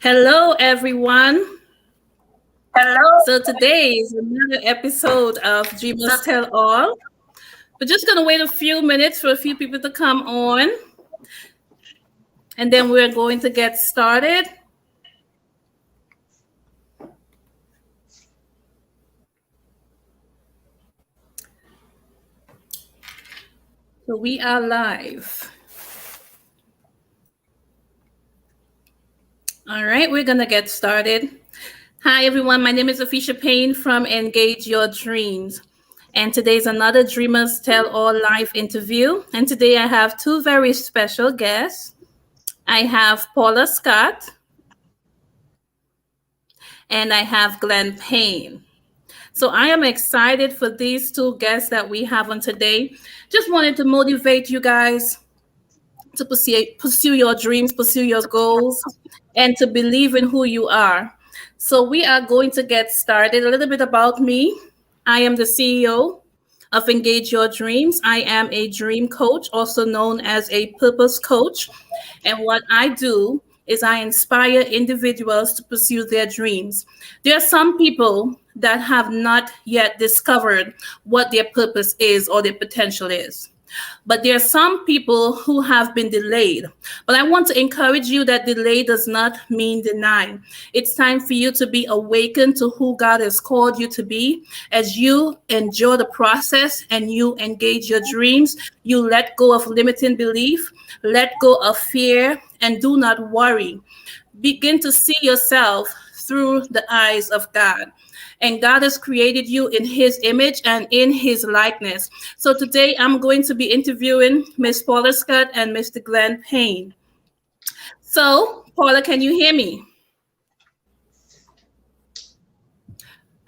Hello, everyone. Hello. So today is another episode of Dreamers Tell All. We're just going to wait a few minutes for a few people to come on, and then we're going to get started. So we are live. All right, we're going to get started. Hi, everyone. My name is Afisha Payne from Engage Your Dreams. And today's another Dreamers Tell All live interview. And today I have two very special guests. I have Paula Scott and I have Glenn Payne. So I am excited for these two guests that we have on today. Just wanted to motivate you guys to pursue your dreams, pursue your goals, and to believe in who you are. So we are going to get started. A little bit about me. I am the CEO of Engage Your Dreams. I am a dream coach, also known as a purpose coach. And what I do is I inspire individuals to pursue their dreams. There are some people that have not yet discovered what their purpose is or their potential is. But there are some people who have been delayed. But I want to encourage you that delay does not mean deny. It's time for you to be awakened to who God has called you to be. As you enjoy the process and you engage your dreams, you let go of limiting belief, let go of fear, and do not worry. Begin to see yourself through the eyes of God. And God has created you in his image and in his likeness. So today I'm going to be interviewing Miss Paula Scott and Mr. Glenn Payne. So, Paula, can you hear me?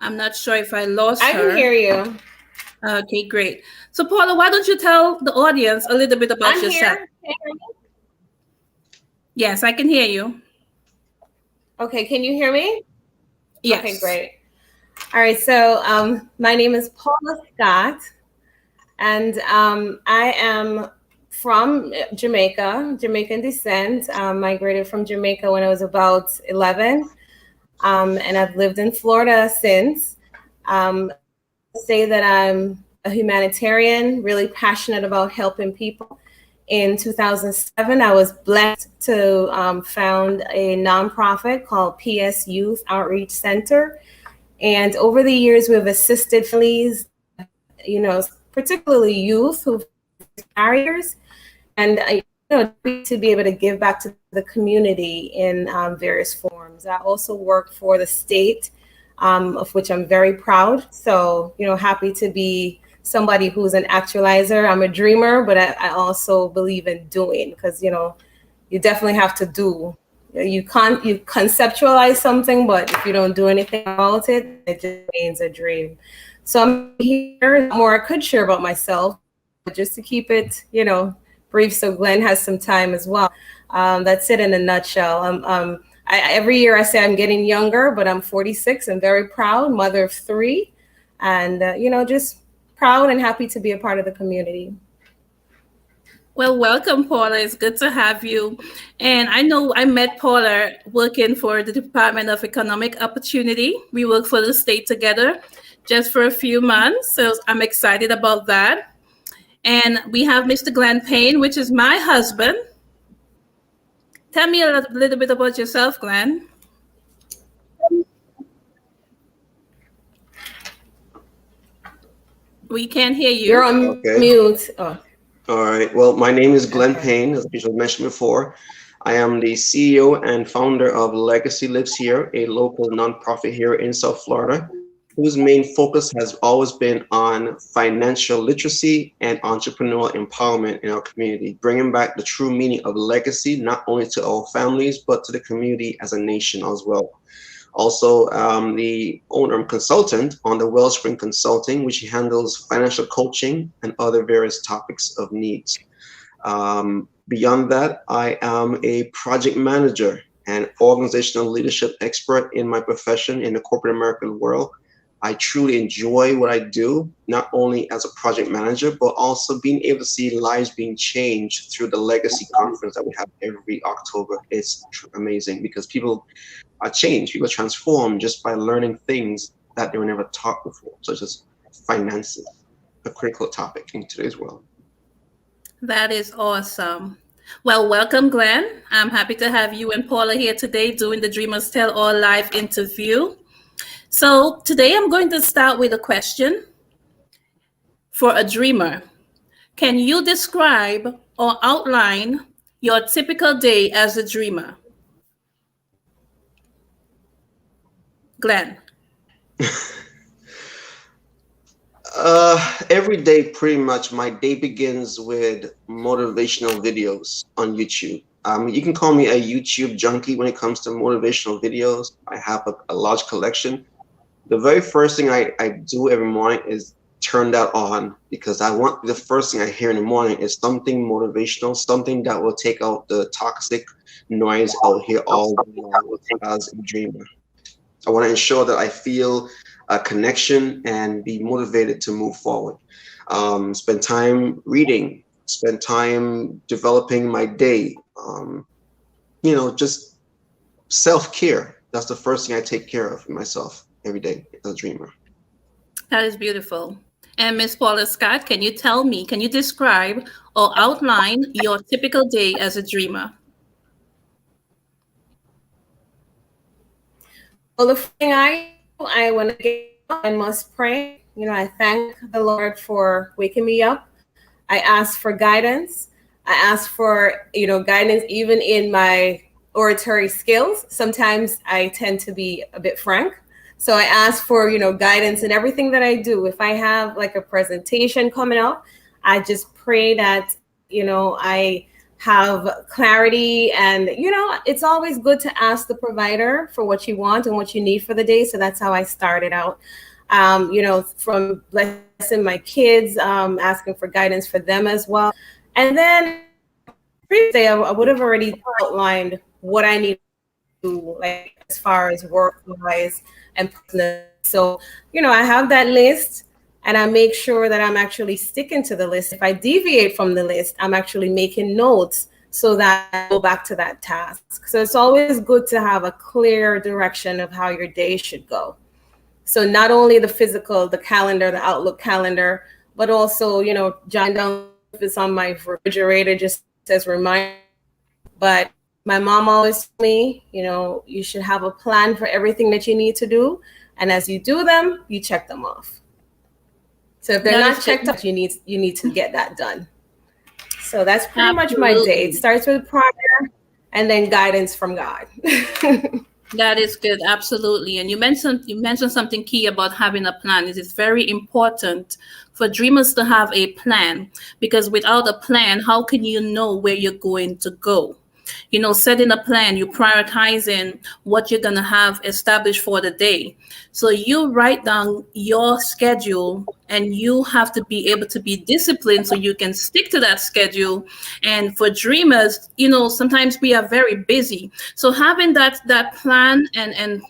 I'm not sure if I lost I can her. hear you. Okay, great. So, Paula, why don't you tell the audience a little bit about I'm yourself? here. Can you hear me? Yes, I can hear you. Okay, can you hear me? Okay, Yes. great. All right, so my name is Paula Scott, and I am from Jamaica, Jamaican descent. Migrated from Jamaica when I was about 11, and I've lived in Florida since. Say that I'm a humanitarian, really passionate about helping people. In 2007, I was blessed to found a nonprofit called PS Youth Outreach Center. And over the years, we've assisted families, particularly youth who face barriers, and to be able to give back to the community in various forms. I also work for the state, of which I'm very proud. So, happy to be somebody who's an actualizer. I'm a dreamer, but I also believe in doing, because you definitely have to do. You conceptualize something, but if you don't do anything about it, it just remains a dream. So I'm here. More I could share about myself, but just to keep it, brief, so Glenn has some time as well. That's it in a nutshell. Every year I say I'm getting younger, but I'm 46 and very proud, mother of three, and just proud and happy to be a part of the community. Well, welcome, Paula. It's good to have you. And I know I met Paula working for the Department of Economic Opportunity. We work for the state together just for a few months. So I'm excited about that. And we have Mr. Glenn Payne, which is my husband. Tell me a little bit about yourself, Glenn. We can't hear You're you. on Okay. mute. Oh. All right. Well, my name is Glenn Okay. Payne, as I mentioned before. I am the CEO and founder of Legacy Lives Here, a local nonprofit here in South Florida, whose main focus has always been on financial literacy and entrepreneurial empowerment in our community, bringing back the true meaning of legacy, not only to our families, but to the community as a nation as well. Also, the owner and consultant on the Wellspring Consulting, which handles financial coaching and other various topics of needs. Beyond that, I am a project manager and organizational leadership expert in my profession in the corporate American world. I truly enjoy what I do, not only as a project manager, but also being able to see lives being changed through the Legacy Conference that we have every October. It's amazing because people are changed, people are transformed just by learning things that they were never taught before, such as finances, a critical topic in today's world. That is awesome. Well, welcome, Glenn. I'm happy to have you and Paula here today doing the Dreamers Tell All live interview. So today I'm going to start with a question for a dreamer. Can you describe or outline your typical day as a dreamer? Glenn. Every day, pretty much, my day begins with motivational videos on YouTube. You can call me a YouTube junkie when it comes to motivational videos. I have a large collection. The very first thing I do every morning is turn that on because I want the first thing I hear in the morning is something motivational, something that will take out the toxic noise out here all day long as a dreamer. I want to ensure that I feel a connection and be motivated to move forward. Spend time reading, spend time developing my day. Just self-care. That's the first thing I take care of myself every day as a dreamer. That is beautiful. And Miss Paula Scott, can you describe or outline your typical day as a dreamer? Well, the first thing I want to get up, I must pray. I thank the Lord for waking me up. I ask for guidance. I ask for, guidance even in my oratory skills. Sometimes I tend to be a bit frank. So I ask for, guidance in everything that I do. If I have like a presentation coming up, I just pray that, I have clarity. And, it's always good to ask the provider for what you want and what you need for the day. So that's how I started out, from blessing my kids, asking for guidance for them as well. And then previously, I would have already outlined what I need to do, like as far as work-wise and personal. So, I have that list and I make sure that I'm actually sticking to the list. If I deviate from the list, I'm actually making notes so that I go back to that task. So it's always good to have a clear direction of how your day should go. So not only the physical, the calendar, the Outlook calendar, but also, jotting down if it's on my refrigerator, just as a reminder. But my mom always told me, you should have a plan for everything that you need to do. And as you do them, you check them off. So if they're not checked off, you need to get that done. So that's pretty much my day. It starts with prayer and then guidance from God. That is good, absolutely. And you mentioned something key about having a plan. It is very important for dreamers to have a plan, because without a plan, how can you know where you're going to go? Setting a plan, you're prioritizing what you're going to have established for the day. So you write down your schedule and you have to be able to be disciplined so you can stick to that schedule. And for dreamers, sometimes we are very busy. So having that plan and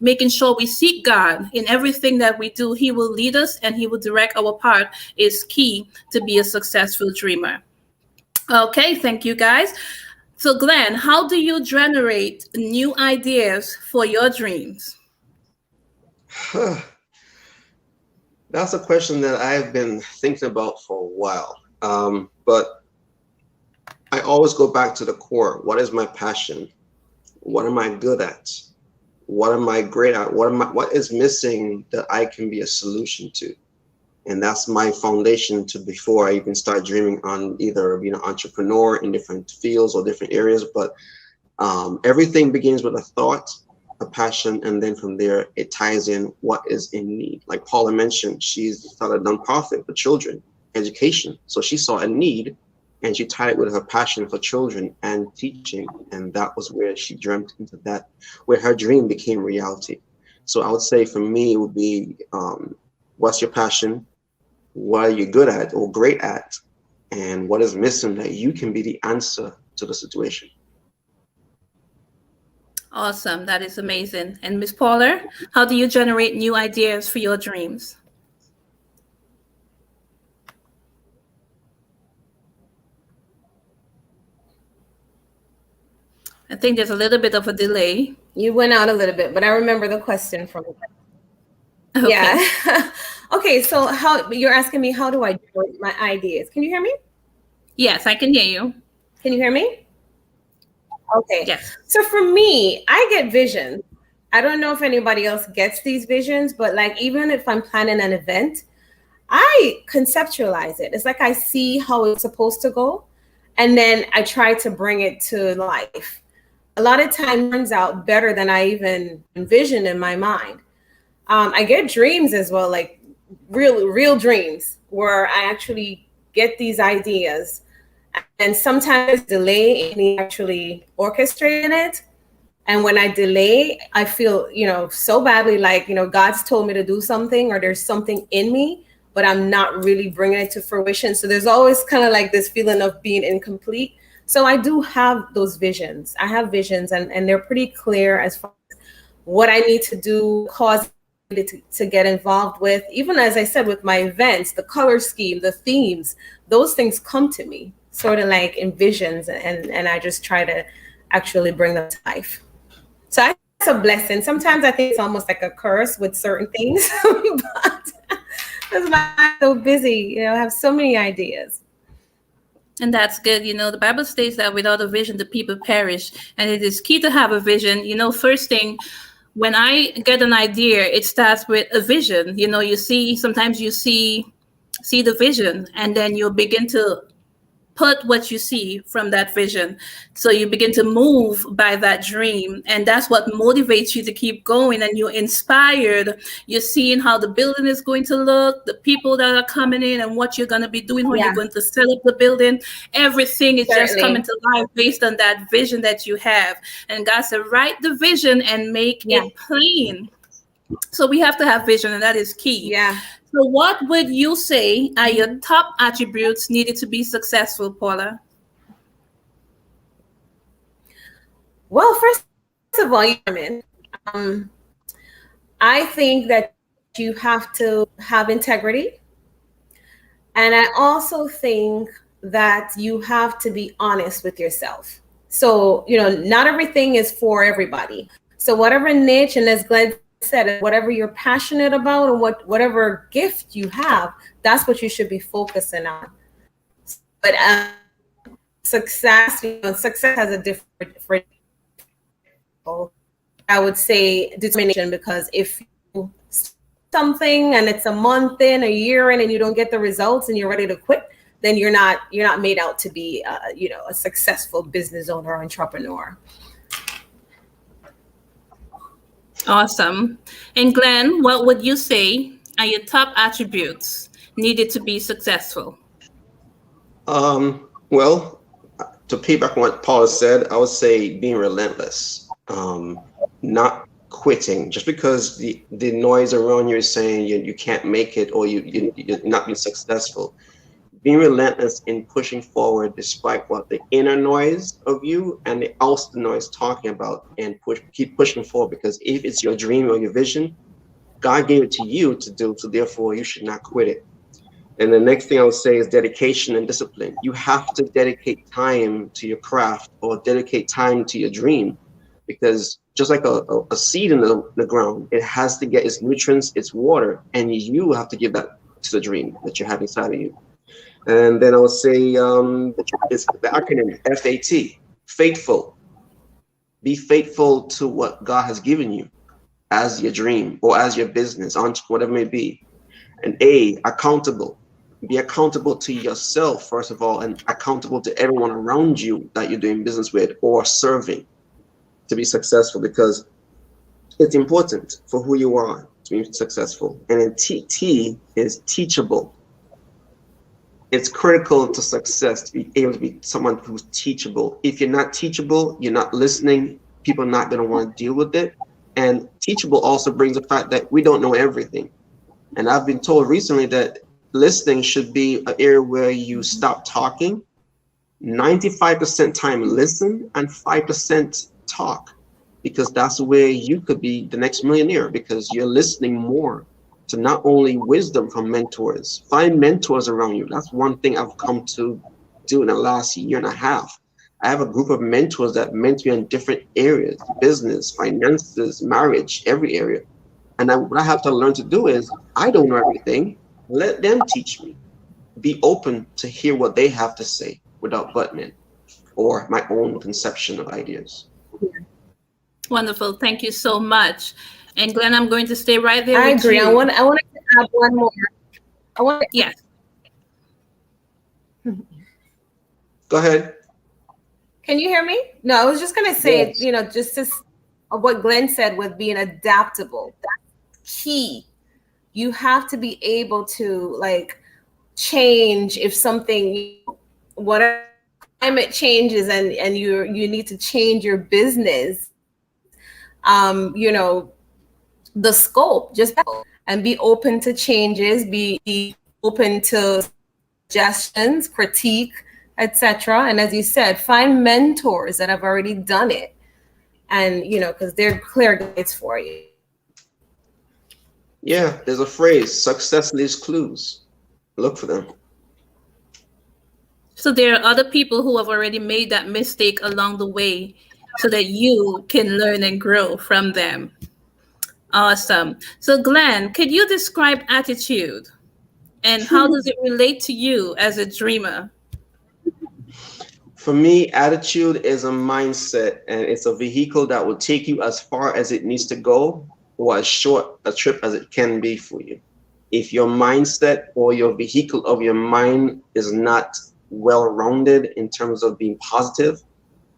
making sure we seek God in everything that we do, He will lead us and He will direct our path, is key to be a successful dreamer. Okay, thank you guys. So Glenn, how do you generate new ideas for your dreams? That's a question that I've been thinking about for a while. But I always go back to the core. What is my passion? What am I good at? What am I great at? What is missing that I can be a solution to? And that's my foundation to before I even start dreaming on either being an entrepreneur in different fields or different areas. But everything begins with a thought, a passion, and then from there it ties in what is in need. Like Paula mentioned, she's started a nonprofit for children education. So she saw a need and she tied it with her passion for children and teaching. And that was where she dreamt into that, where her dream became reality. So I would say for me, it would be, what's your passion? What are you good at or great at? And what is missing that you can be the answer to the situation? Awesome. That is amazing. And Miss Paula, how do you generate new ideas for your dreams? I think there's a little bit of a delay. You went out a little bit, but I remember the question from. Okay. Yeah. Okay, so how you're asking me how do I generate my ideas? Can you hear me? Yes, I can hear you. Can you hear me? Okay. Yes. So for me, I get visions. I don't know if anybody else gets these visions, but like even if I'm planning an event, I conceptualize it. It's like I see how it's supposed to go, and then I try to bring it to life. A lot of time it turns out better than I even envisioned in my mind. I get dreams as well, like real dreams where I actually get these ideas, and sometimes delay in me actually orchestrating it. And when I delay, I feel, so badly like, God's told me to do something or there's something in me, but I'm not really bringing it to fruition. So there's always kind of like this feeling of being incomplete. So I do have those visions. I have visions and they're pretty clear as far as what I need to do, cause to get involved with. Even as I said, with my events, the color scheme, the themes, those things come to me sort of like in visions, and I just try to actually bring them to life. So I think it's a blessing. Sometimes I think it's almost like a curse with certain things, but because I'm so busy, I have so many ideas. And that's good. The Bible states that without a vision, the people perish. And it is key to have a vision. First thing, when I get an idea, it starts with a vision. Sometimes you see the vision, and then you begin to put what you see from that vision. So you begin to move by that dream. And that's what motivates you to keep going. And you're inspired. You're seeing how the building is going to look, the people that are coming in, and what you're going to be doing when you're going to set up the building. Everything is just coming to life based on that vision that you have. And God said, write the vision and make it plain. So we have to have vision, and that is key. Yeah. So what would you say are your top attributes needed to be successful, Paula? Well, first of all, I think that you have to have integrity. And I also think that you have to be honest with yourself. So, not everything is for everybody. So whatever niche, and as Glenn said, whatever you're passionate about and whatever gift you have, that's what you should be focusing on. But success has a different, I would say, determination, because if you something and it's a month in, a year in, and you don't get the results and you're ready to quit, then you're not made out to be a successful business owner or entrepreneur. Awesome. And Glenn, what would you say are your top attributes needed to be successful? Well, to piggyback on what Paula said, I would say being relentless, not quitting just because the noise around you is saying you can't make it or you're not being successful. Being relentless in pushing forward despite what the inner noise of you and the outer noise talking about, and keep pushing forward, because if it's your dream or your vision, God gave it to you to do, so therefore you should not quit it. And the next thing I would say is dedication and discipline. You have to dedicate time to your craft or dedicate time to your dream, because just like a seed in the ground, it has to get its nutrients, its water, and you have to give that to the dream that you have inside of you. And then I would say it's the acronym FAT, faithful. Be faithful to what God has given you as your dream or as your business, whatever it may be. And A, accountable. Be accountable to yourself, first of all, and accountable to everyone around you that you're doing business with or serving to be successful, because it's important for who you are to be successful. And then T is teachable. It's critical to success to be able to be someone who's teachable. If you're not teachable, you're not listening, people are not going to want to deal with it. And teachable also brings the fact that we don't know everything. And I've been told recently that listening should be an area where you stop talking. 95% time listen and 5% talk. because that's where you could be the next millionaire, because you're listening more to not only wisdom from mentors. Find mentors around you. That's one thing I've come to do in the last year and a half. I have a group of mentors that mentor me in different areas: business, finances, marriage, every area. And what I have to learn to do is, I don't know everything. Let them teach me. Be open to hear what they have to say without butting in or my own conception of ideas. Wonderful. Thank you so much. And Glenn, I'm going to stay right there I with agree. you. I want to add one more. Yes. Go ahead. Can you hear me? No, I was just going to say, Yes. just what Glenn said with being adaptable. That's key. You have to be able to like change if something, whatever climate changes and you need to change your business, the scope, and be open to changes, be open to suggestions, critique, etc. And as you said, find mentors that have already done it, and because they're clear guides for you. Yeah, there's a phrase: success leaves clues. Look for them. So there are other people who have already made that mistake along the way so that you can learn and grow from them. Awesome. So Glenn, could you describe attitude and how does it relate to you as a dreamer? For me, attitude is a mindset, and it's a vehicle that will take you as far as it needs to go, or as short a trip as it can be for you. If your mindset or your vehicle of your mind is not well-rounded in terms of being positive,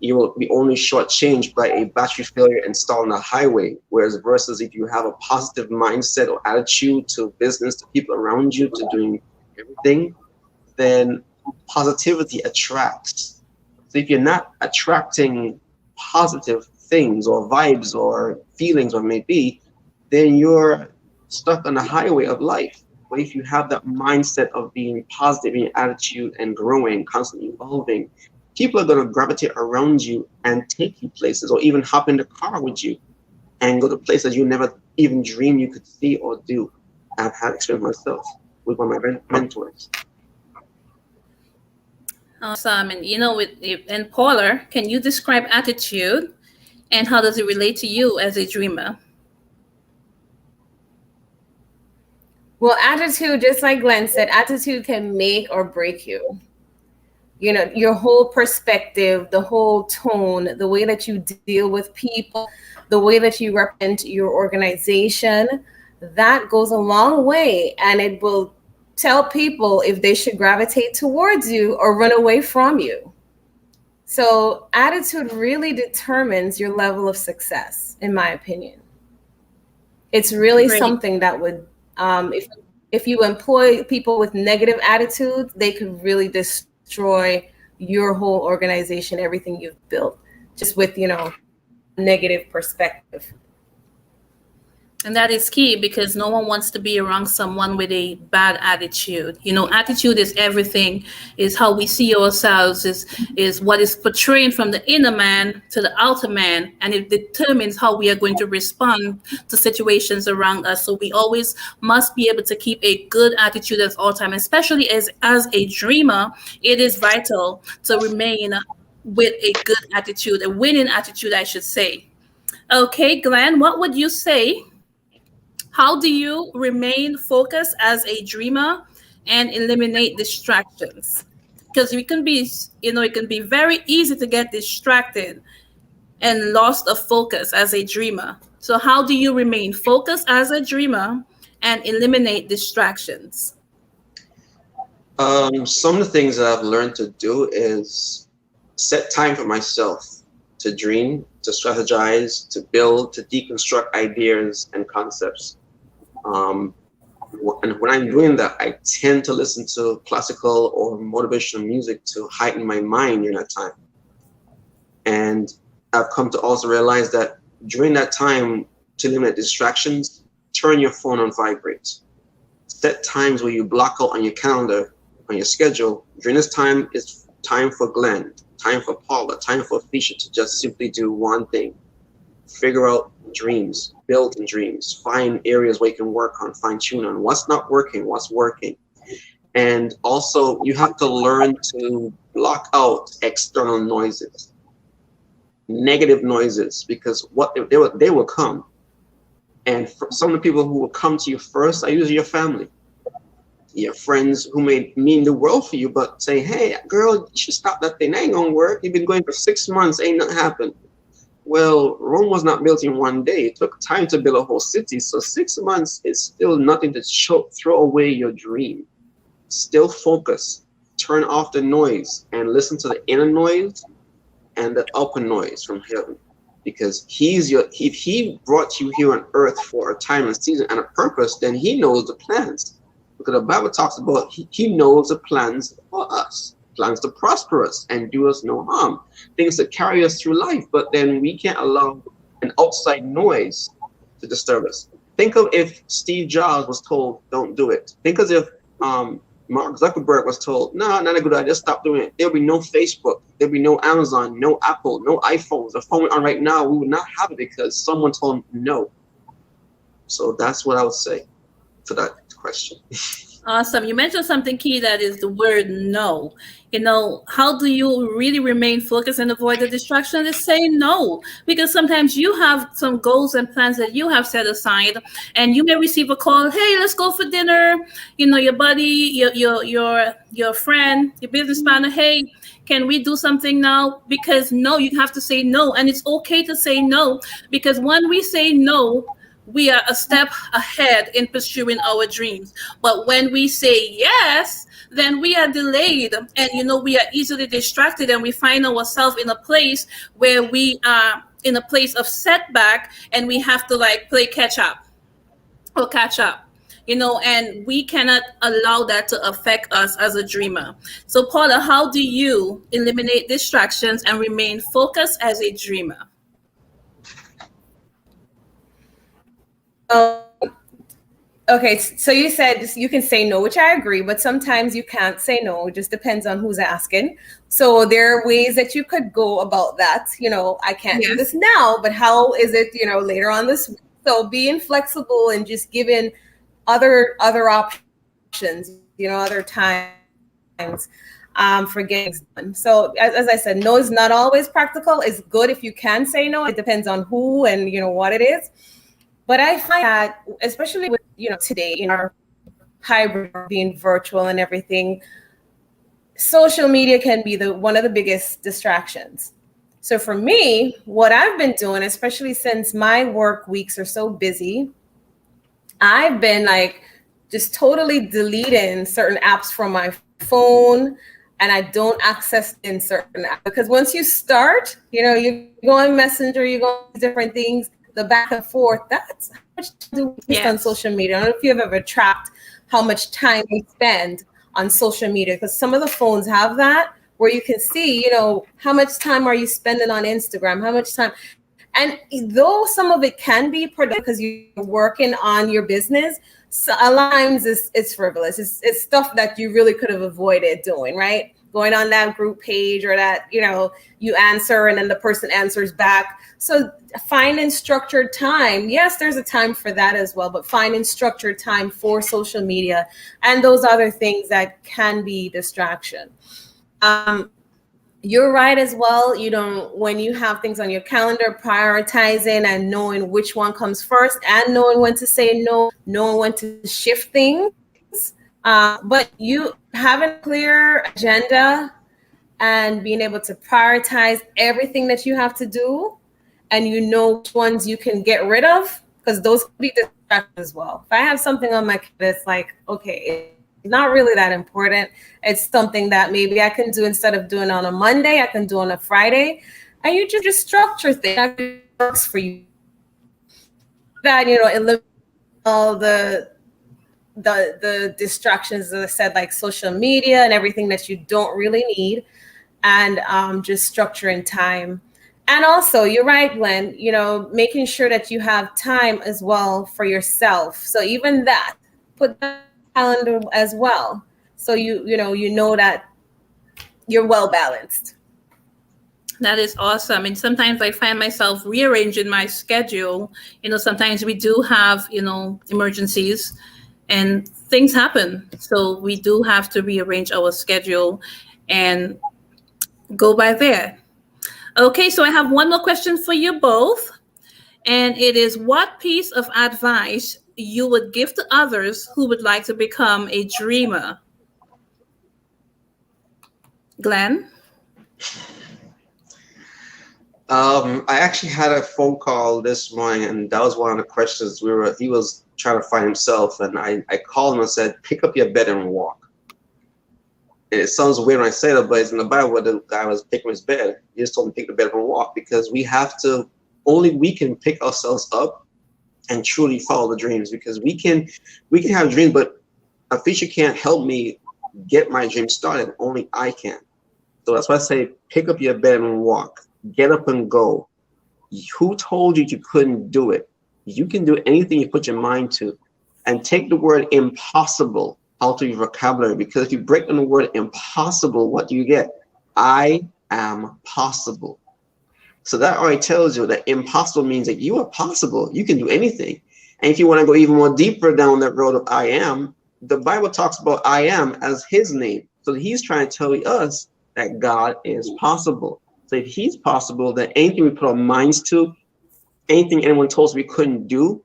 you will be only shortchanged by a battery failure installed on a highway. Whereas versus if you have a positive mindset or attitude to business, to people around you, to doing everything, then positivity attracts. So if you're not attracting positive things or vibes or feelings or maybe, then you're stuck on the highway of life. But if you have that mindset of being positive in your attitude and growing, constantly evolving, people are going to gravitate around you and take you places, or even hop in the car with you and go to places you never even dreamed you could see or do. I've had experience myself with one of my mentors. Awesome. And and Paula, can you describe attitude and how does it relate to you as a dreamer? Well, attitude, just like Glenn said, attitude can make or break you. Your whole perspective, the whole tone, the way that you deal with people, the way that you represent your organization, that goes a long way, and it will tell people if they should gravitate towards you or run away from you. So attitude really determines your level of success, in my opinion. It's really Great. something that would, if you employ people with negative attitudes, they could really destroy your whole organization, everything you've built, just with negative perspective. And that is key because no one wants to be around someone with a bad attitude. Attitude is everything, is how we see ourselves, is what is portraying from the inner man to the outer man. And it determines how we are going to respond to situations around us. So we always must be able to keep a good attitude at all time, especially as a dreamer. It is vital to remain with a good attitude, a winning attitude, I should say. Okay, Glenn, what would you say? How do you remain focused as a dreamer and eliminate distractions? Because it can be very easy to get distracted and lost of focus as a dreamer. So how do you remain focused as a dreamer and eliminate distractions? Some of the things that I've learned to do is set time for myself to dream, to strategize, to build, to deconstruct ideas and concepts. And when I'm doing that, I tend to listen to classical or motivational music to heighten my mind during that time. And I've come to also realize that during that time, to eliminate distractions, turn your phone on vibrate. Set times where you block out on your calendar, on your schedule. During this time is time for Glenn, time for Paula, time for Felicia to just simply do one thing. figure out dreams, build in dreams, find areas where you can work on, fine tune on what's not working, what's working. And also you have to learn to block out external noises, negative noises, because what they will come. And for some of the people who will come to you first are usually your family, your friends who may mean the world for you, but say, hey, girl, you should stop that thing. That ain't gonna work. You've been going for 6 months, ain't nothing happened. Well, Rome was not built in one day. It took time to build a whole city. So 6 months is still nothing to throw away your dream. Still focus, turn off the noise, and listen to the inner noise and the upper noise from heaven. Because if he brought you here on earth for a time and season and a purpose, then he knows the plans. Because the Bible talks about he knows the plans for us, plans to prosper us and do us no harm, things that carry us through life. But then we can't allow an outside noise to disturb us. Think of if Steve Jobs was told, don't do it. Think as if Mark Zuckerberg was told, no, not a good idea, stop doing it. There'll be no Facebook, there'll be no Amazon, no Apple, no iPhones. The phone we're on right now, we would not have it because someone told him no. So that's what I would say to that question. Awesome. You mentioned something key, that is the word no. How do you really remain focused and avoid the distraction? Is say no, because sometimes you have some goals and plans that you have set aside, and you may receive a call, hey, let's go for dinner. Your buddy, your friend, your business partner, hey, can we do something now? Because no, you have to say no, and it's okay to say no, because when we say no, we are a step ahead in pursuing our dreams. But when we say yes, then we are delayed, and we are easily distracted, and we find ourselves in a place where we are in a place of setback, and we have to play catch up. And we cannot allow that to affect us as a dreamer. So Paula, how do you eliminate distractions and remain focused as a dreamer? Okay, so you said you can say no, which I agree, but sometimes you can't say no. It just depends on who's asking. So there are ways that you could go about that. I can't do this now, but how is it, later on this week? So being flexible and just giving other options, other times for getting things done. So as I said, no is not always practical. It's good if you can say no. It depends on who and, what it is. But I find that, especially with, today in our hybrid, being virtual and everything, social media can be one of the biggest distractions. So for me, what I've been doing, especially since my work weeks are so busy, I've been just totally deleting certain apps from my phone, and I don't access in certain apps. Because once you start, you go on Messenger, you go on different things, the back and forth, that's how much time we spend on social media. I don't know if you've ever tracked how much time we spend on social media, because some of the phones have that where you can see, how much time are you spending on Instagram, how much time. And though some of it can be productive because you're working on your business, so a lot of times it's frivolous. It's stuff that you really could have avoided doing, right? Going on that group page, or that, you answer and then the person answers back. So finding structured time. Yes, there's a time for that as well, but finding structured time for social media and those other things that can be distraction. You're right as well. When you have things on your calendar, prioritizing and knowing which one comes first, and knowing when to say no, knowing when to shift things. But you having a clear agenda and being able to prioritize everything that you have to do, and which ones you can get rid of, because those could be distractions as well. If I have something on my calendar, it's okay, it's not really that important. It's something that maybe I can do, instead of doing on a Monday, I can do on a Friday, and you just structure things that works for you. That eliminate all the distractions, as I said, like social media and everything that you don't really need, and just structuring time. And also, you're right, Glenn, making sure that you have time as well for yourself. So even that, put that calendar as well. So you know that you're well balanced. That is awesome. And sometimes I find myself rearranging my schedule. Sometimes we do have, emergencies and things happen. So we do have to rearrange our schedule and go by there. Okay, so I have one more question for you both. And it is, what piece of advice you would give to others who would like to become a dreamer? Glenn? I actually had a phone call this morning, and that was one of the questions he was trying to find himself, and I called him and said, pick up your bed and walk. And it sounds weird when I say that, but it's in the Bible where the guy was picking his bed. He just told him to pick the bed and walk, because only we can pick ourselves up and truly follow the dreams, because we can have dreams, but a feature can't help me get my dream started. Only I can. So that's why I say, pick up your bed and walk. Get up and go. Who told you couldn't do it? You can do anything you put your mind to. And take the word impossible out of your vocabulary, because if you break down the word impossible, what do you get? I am possible. So that already tells you that impossible means that you are possible. You can do anything. And if you want to go even more deeper down that road of I am, the Bible talks about I am as his name. So he's trying to tell us that God is possible. So if he's possible, then anything we put our minds to, anything anyone told us we couldn't do,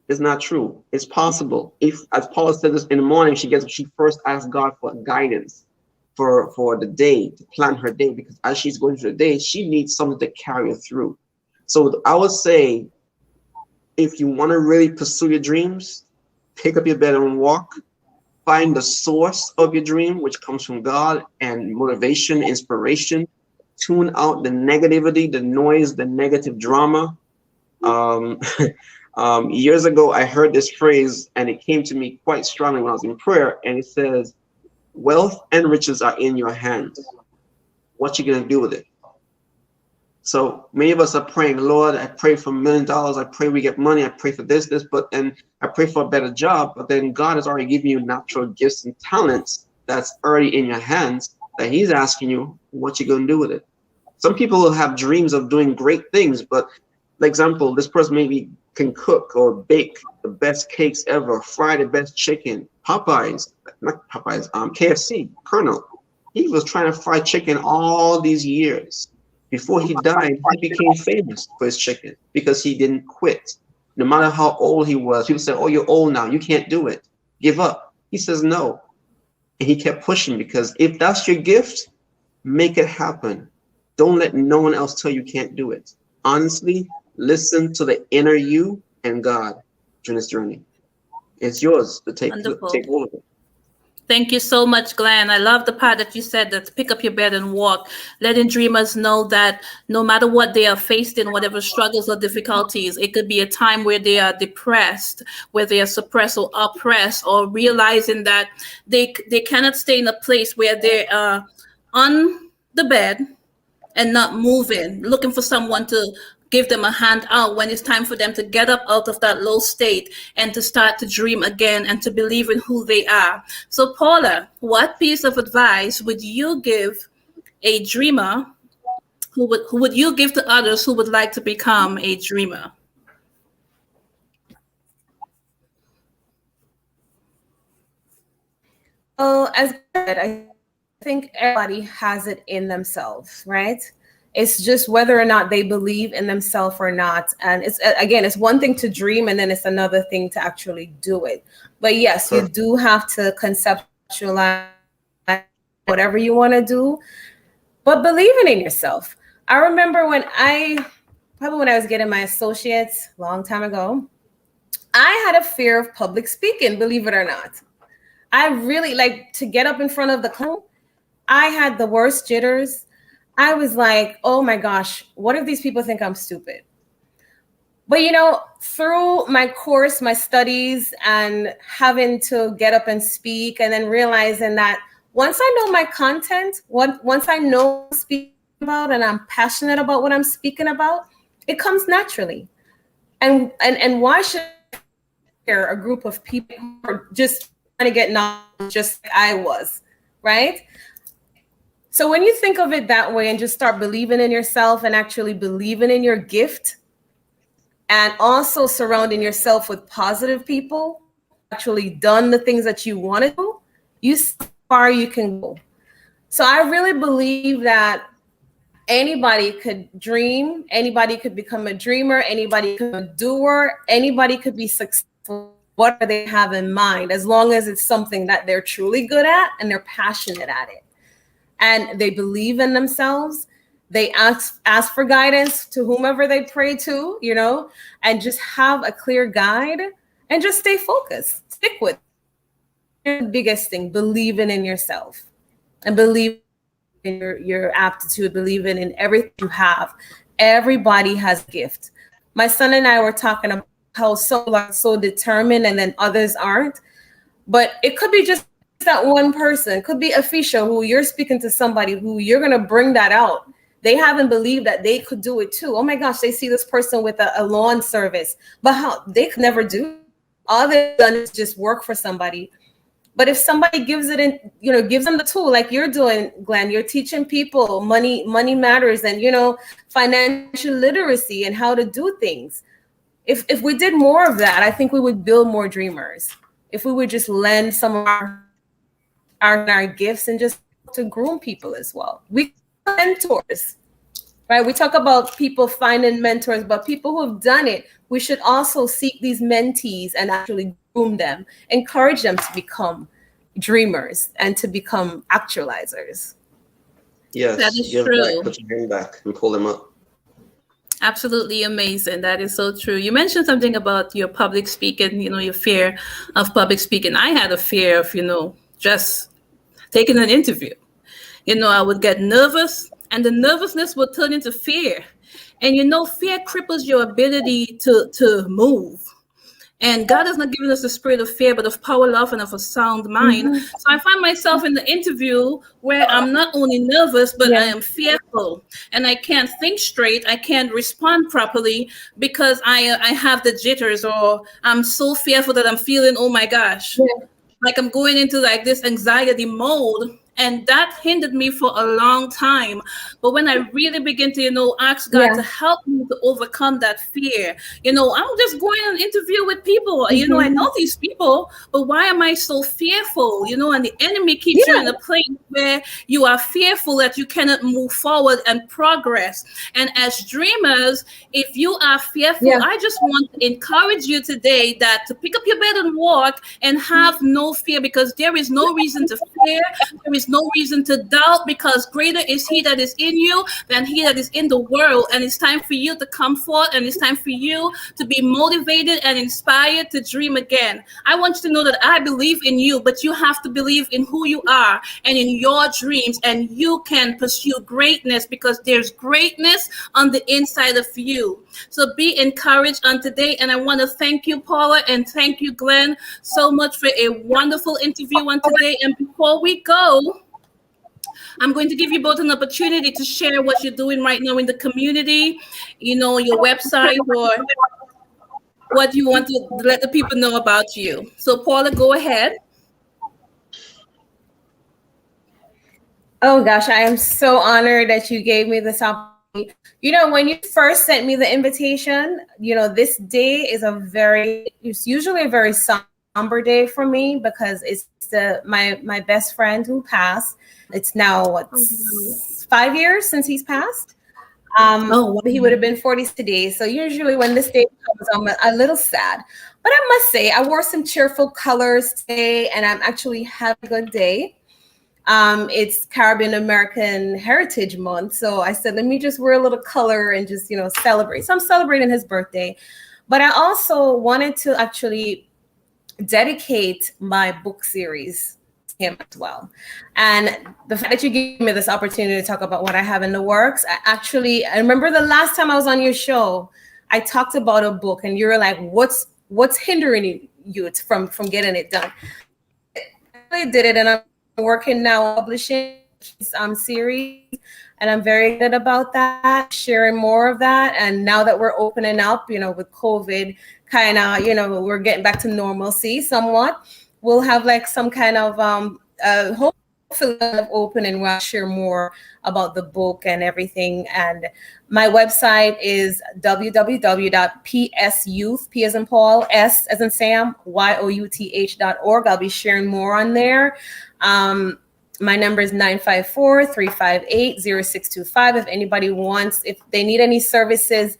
is not true. It's possible. If, as Paula said this in the morning, she first asked God for guidance for the day, to plan her day, because as she's going through the day, she needs something to carry her through. So I would say, if you want to really pursue your dreams, pick up your bed and walk. Find the source of your dream, which comes from God, and motivation, inspiration. Tune out the negativity, the noise, the negative drama. Years ago, I heard this phrase, and it came to me quite strongly when I was in prayer, and it says, wealth and riches are in your hands. What you gonna do with it? So many of us are praying, Lord, I pray for $1 million. I pray we get money. I pray for this, and I pray for a better job. But then God has already given you natural gifts and talents that's already in your hands, that he's asking you, what you gonna do with it? Some people will have dreams of doing great things, but for example, this person maybe can cook or bake the best cakes ever, fry the best chicken. KFC, Colonel. He was trying to fry chicken all these years. Before he died, he became famous for his chicken because he didn't quit. No matter how old he was, people said, oh, you're old now, you can't do it. Give up. He says no. And he kept pushing, because if that's your gift, make it happen. Don't let no one else tell you can't do it. Honestly, listen to the inner you and God during this journey. It's yours to take hold of it. Thank you so much, Glenn. I love the part that you said, that pick up your bed and walk, letting dreamers know that no matter what they are faced in, whatever struggles or difficulties, it could be a time where they are depressed, where they are suppressed or oppressed, or realizing that they cannot stay in a place where they are on the bed and not moving, looking for someone to give them a hand out when it's time for them to get up out of that low state and to start to dream again and to believe in who they are. So Paula, what piece of advice would you give a dreamer? Who would you give to others who would like to become a dreamer? Well, as I think everybody has it in themselves, right? It's just whether or not they believe in themselves or not. And it's one thing to dream, and then it's another thing to actually do it. But yes, you do have to conceptualize whatever you want to do, but believing in yourself. I remember when I was getting my associates a long time ago, I had a fear of public speaking, believe it or not. I really like to get up in front of the class. I had the worst jitters. I was like, oh my gosh, what if these people think I'm stupid? But through my course, my studies, and having to get up and speak, and then realizing that once I know my content, once I know what I'm speaking about and I'm passionate about what I'm speaking about, it comes naturally. And why should I hear a group of people who are just trying to get knowledge just like I was, right? So when you think of it that way and just start believing in yourself and actually believing in your gift, and also surrounding yourself with positive people, actually done the things that you want to do, you see how far you can go. So I really believe that anybody could dream, anybody could become a dreamer, anybody could be a doer, anybody could be successful, whatever they have in mind, as long as it's something that they're truly good at and they're passionate at it. And they believe in themselves. They ask for guidance to whomever they pray to, and just have a clear guide and just stay focused. Stick with it. The biggest thing, believing in yourself and believe in your aptitude, believing in everything you have. Everybody has a gift. My son and I were talking about how some are so determined and then others aren't. But it could be just that one person. It could be Afisha, who you're speaking to somebody who you're going to bring that out. They haven't believed that they could do it too. Oh my gosh, they see this person with a lawn service, but how they could never do. All they've done is just work for somebody. But if somebody gives it in, gives them the tool, like you're doing, Glenn, you're teaching people money matters, and financial literacy and how to do things. If we did more of that, I think we would build more dreamers. If we would just lend some of our gifts and just to groom people as well. We mentors, right? We talk about people finding mentors, but people who have done it, we should also seek these mentees and actually groom them, encourage them to become dreamers and to become actualizers. Yes, that is give true. Back, put your hand back and pull them up. Absolutely amazing. That is so true. You mentioned something about your public speaking, your fear of public speaking. I had a fear of, just taking an interview. I would get nervous, and the nervousness would turn into fear. And fear cripples your ability to move. And God has not given us the spirit of fear, but of power, love, and of a sound mind. Mm-hmm. So I find myself in the interview where I'm not only nervous, but I am fearful. And I can't think straight. I can't respond properly because I have the jitters, or I'm so fearful that I'm feeling, oh my gosh, like I'm going into like this anxiety mode. And that hindered me for a long time. But when I really begin to, ask God to help me to overcome that fear, I'm just going on an interview with people. Mm-hmm. I know these people, but why am I so fearful? And the enemy keeps you in a place where you are fearful that you cannot move forward and progress. And as dreamers, if you are fearful, I just want to encourage you today that to pick up your bed and walk and have no fear, because there is no reason to fear. There is no reason to doubt, because greater is he that is in you than he that is in the world. And it's time for you to come forth, and it's time for you to be motivated and inspired to dream again. I want you to know that I believe in you, but you have to believe in who you are and in your dreams, and you can pursue greatness because there's greatness on the inside of you. So be encouraged on today. And I want to thank you, Paula, and thank you, Glenn, so much for a wonderful interview on today. And before we go, I'm going to give you both an opportunity to share what you're doing right now in the community, your website, or what you want to let the people know about you. So, Paula, go ahead. Oh, gosh, I am so honored that you gave me this opportunity. When you first sent me the invitation, this day is it's usually a very somber day for me, because it's my best friend who passed. It's now 5 years since he's passed. He would have been 40 today. So usually when this day comes, I'm a little sad. But I must say, I wore some cheerful colors today, and I'm actually having a good day. It's Caribbean American Heritage Month. So I said, let me just wear a little color and just, celebrate. So I'm celebrating his birthday. But I also wanted to actually dedicate my book series to him as well. And the fact that you gave me this opportunity to talk about what I have in the works, I remember the last time I was on your show, I talked about a book, and you were like, what's hindering you from getting it done? I did it, and I'm working now publishing series, and I'm very good about that, sharing more of that. And now that we're opening up, with COVID kind of, we're getting back to normalcy somewhat, we'll have like some kind of hopefully hopefully kind of open and we'll share more about the book and everything. And my website is www.psyouth, P as in Paul, S as in Sam, youth.org. I'll be sharing more on there. My number is 954-358-0625. If anybody wants, if they need any services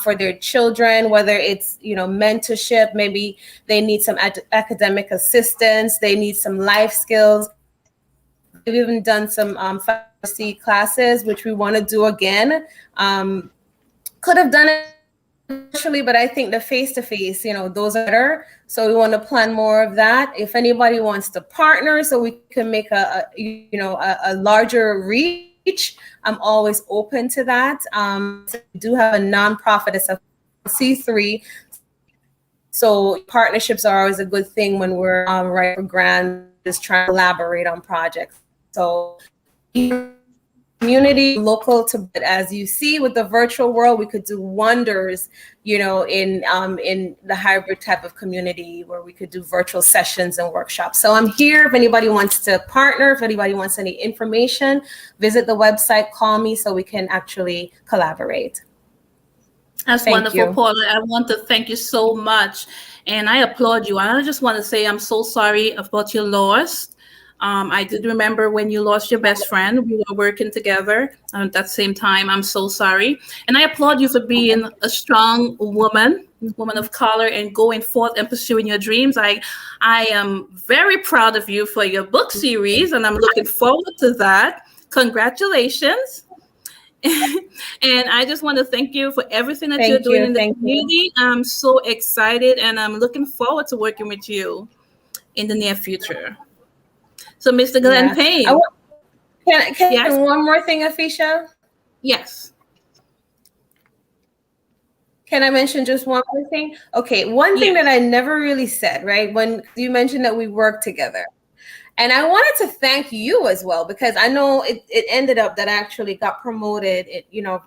for their children, whether it's, mentorship, maybe they need some academic assistance, they need some life skills. We've even done some pharmacy classes, which we want to do again. Could have done it virtually, but I think the face-to-face, those are better. So we want to plan more of that. If anybody wants to partner so we can make a larger reach, I'm always open to that. So we do have a nonprofit, it's a C3. So partnerships are always a good thing when we're right for grants, just trying to collaborate on projects. So community, local to, but as you see with the virtual world, we could do wonders, in the hybrid type of community where we could do virtual sessions and workshops. So I'm here if anybody wants to partner, if anybody wants any information, visit the website, call me so we can actually collaborate. That's wonderful, Paula. I want to thank you so much. And I applaud you. I just want to say I'm so sorry about your loss. I did remember when you lost your best friend. We were working together at that same time. I'm so sorry. And I applaud you for being a strong woman of color, and going forth and pursuing your dreams. I am very proud of you for your book series, and I'm looking forward to that. Congratulations. And I just want to thank you for everything that you're doing in the community. I'm so excited, and I'm looking forward to working with you in the near future. So, Mr. Glenn Payne. Can one more thing, Afisha? Yes. Can I mention just one more thing? Okay, one thing that I never really said, right? When you mentioned that we work together. And I wanted to thank you as well, because I know it ended up that I actually got promoted,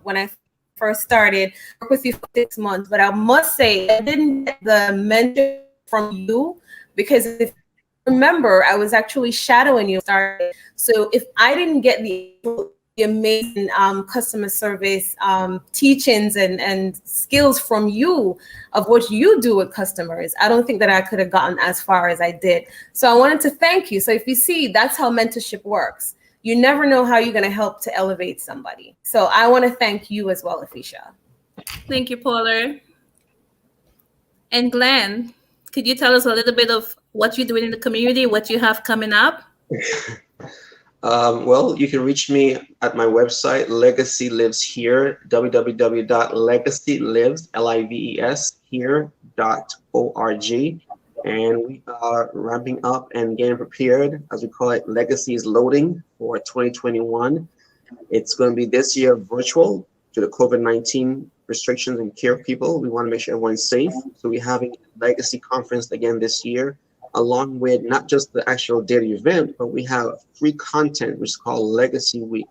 when I first started, work with you for 6 months. But I must say, I didn't get the mention from you, because if remember, I was actually shadowing you started. So if I didn't get the amazing customer service teachings and skills from you of what you do with customers, I don't think that I could have gotten as far as I did. So I wanted to thank you. So if you see, that's how mentorship works. You never know how you're going to help to elevate somebody. So I want to thank you as well, Afisha. Thank you, Paula. And Glenn, could you tell us a little bit of what you're doing in the community, what you have coming up? Well, you can reach me at my website, Legacy Lives Here, www.legacylives.here.org. And we are ramping up and getting prepared, as we call it, Legacy is Loading for 2021. It's going to be this year virtual due to COVID-19 restrictions and care of people. We want to make sure everyone's safe. So we're having a Legacy conference again this year, along with not just the actual daily event, but we have free content, which is called Legacy Week,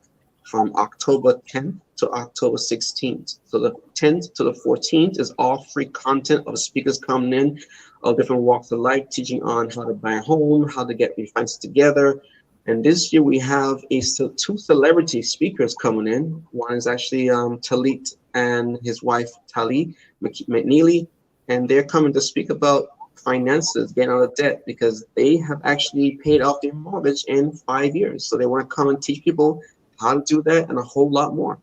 from October 10th to October 16th. So the 10th to the 14th is all free content of speakers coming in of different walks of life, teaching on how to buy a home, how to get your finances together. And this year we have two celebrity speakers coming in. One is actually Talit and his wife, Tali McNeely, and they're coming to speak about finances, getting out of debt, because they have actually paid off their mortgage in 5 years. So they want to come and teach people how to do that and a whole lot more.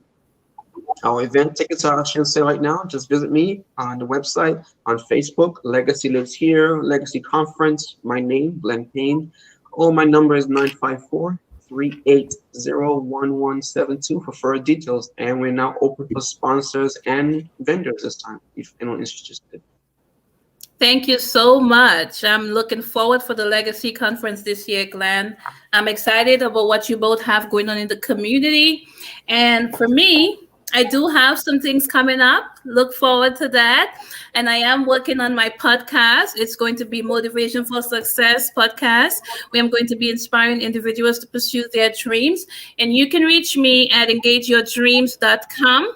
Our event tickets are actually on sale right now. Just visit me on the website, on Facebook, Legacy Lives Here, Legacy Conference, my name, Glenn Payne. Oh, my number is 954-380-1172 for further details. And we're now open for sponsors and vendors this time, if anyone is interested. Thank you so much. I'm looking forward for the Legacy Conference this year, Glenn. I'm excited about what you both have going on in the community. And for me, I do have some things coming up. Look forward to that. And I am working on my podcast. It's going to be Motivation for Success podcast, where I'm going to be inspiring individuals to pursue their dreams. And you can reach me at engageyourdreams.com.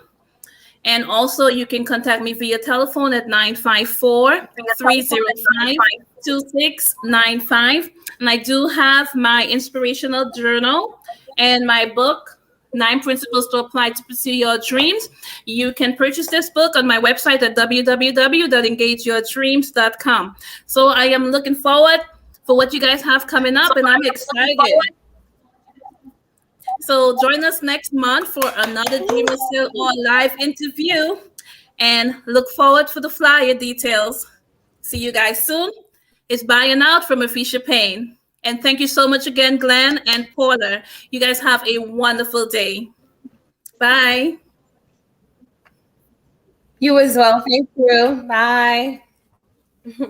And also you can contact me via telephone at 954-305-2695. And I do have my inspirational journal and my book, 9 Principles to Apply to Pursue Your Dreams. You can purchase this book on my website at www.engageyourdreams.com. So I am looking forward for what you guys have coming up, and I'm excited. So join us next month for another Dreamer Still or live interview, and look forward for the flyer details. See you guys soon. It's buying out from Afisha Payne. And thank you so much again, Glenn and Porter. You guys have a wonderful day. Bye. You as well. Thank you. Bye.